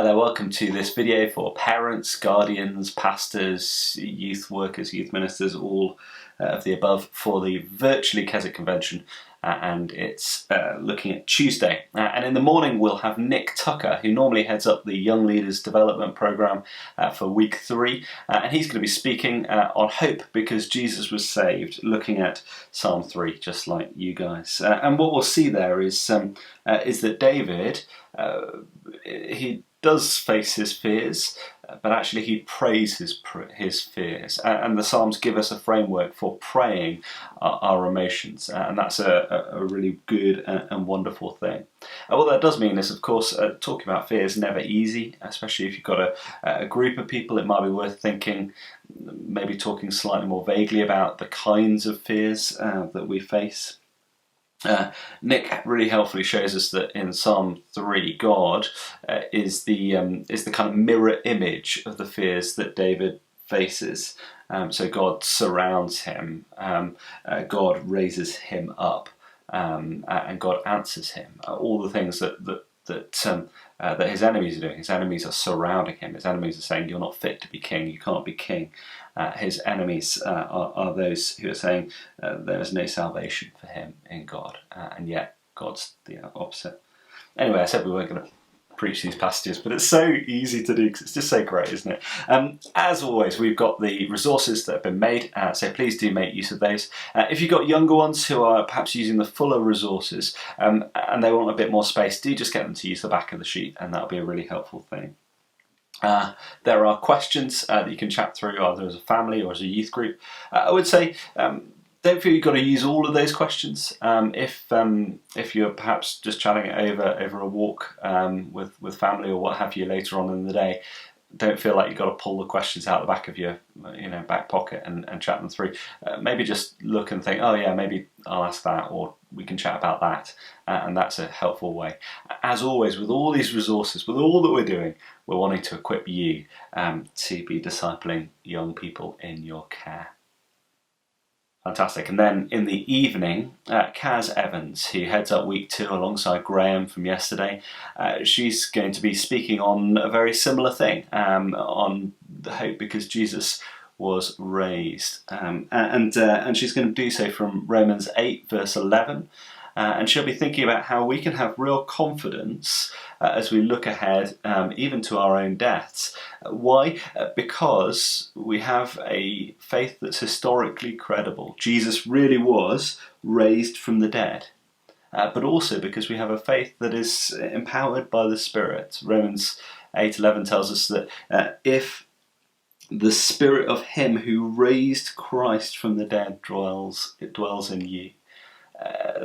Hi there, welcome to this video for parents, guardians, pastors, youth workers, youth ministers, all of the above for the virtually Keswick convention, and it's looking at Tuesday. And in the morning we'll have Nick Tucker, who normally heads up the Young Leaders Development Programme for week 3, and he's going to be speaking on hope because Jesus was saved, looking at Psalm 3, just like you guys. And what we'll see there is that David, he does face his fears, but actually he prays his fears. And the Psalms give us a framework for praying our emotions, and that's a really good and wonderful thing. What that does mean is, of course, talking about fear is never easy, especially if you've got a group of people. It might be worth thinking, maybe talking slightly more vaguely about the kinds of fears that we face. Nick really helpfully shows us that in Psalm 3, God is the kind of mirror image of the fears that David faces. So God surrounds him, God raises him up, and God answers him. All the things that his enemies are doing. His enemies are surrounding him. His enemies are saying, "You're not fit to be king. You can't be king." His enemies are those who are saying there is no salvation for him in God, and yet God's the opposite. Anyway, I said we weren't going to preach these passages, but it's so easy to do because it's just so great, isn't it? As always, we've got the resources that have been made, so please do make use of those. If you've got younger ones who are perhaps using the fuller resources and they want a bit more space, do just get them to use the back of the sheet, and that'll be a really helpful thing. There are questions that you can chat through either as a family or as a youth group. I would say don't feel you've got to use all of those questions. If you're perhaps just chatting it over a walk with family or what have you later on in the day, don't feel like you've got to pull the questions out the back of your back pocket and chat them through. Maybe just look and think, oh yeah, maybe I'll ask that, or we can chat about that, and that's a helpful way. As always, with all these resources, with all that we're doing, we're wanting to equip you to be discipling young people in your care. Fantastic. And then in the evening, Kaz Evans, who heads up week 2 alongside Graham from yesterday, she's going to be speaking on a very similar thing, on the hope because Jesus was raised. And she's going to do so from Romans 8 verse 11. And she'll be thinking about how we can have real confidence as we look ahead, even to our own deaths. Why? Because we have a faith that's historically credible. Jesus really was raised from the dead. But also because we have a faith that is empowered by the Spirit. Romans 8:11 tells us that if the Spirit of Him who raised Christ from the dead dwells in you.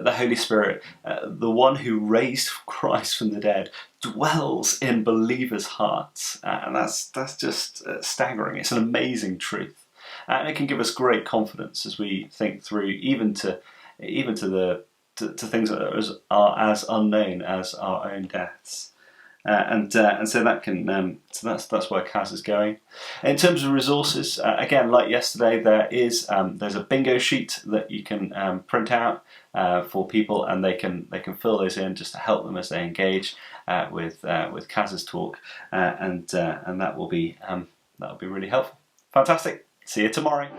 The Holy Spirit, the one who raised Christ from the dead, dwells in believers' hearts, and that's just staggering. It's an amazing truth, and it can give us great confidence as we think through, even to things that are as unknown as our own deaths. And so that can that's where Kaz is going. In terms of resources, again, like yesterday, there's a bingo sheet that you can print out for people, and they can fill those in just to help them as they engage with Kaz's talk, and that will be really helpful. Fantastic. See you tomorrow.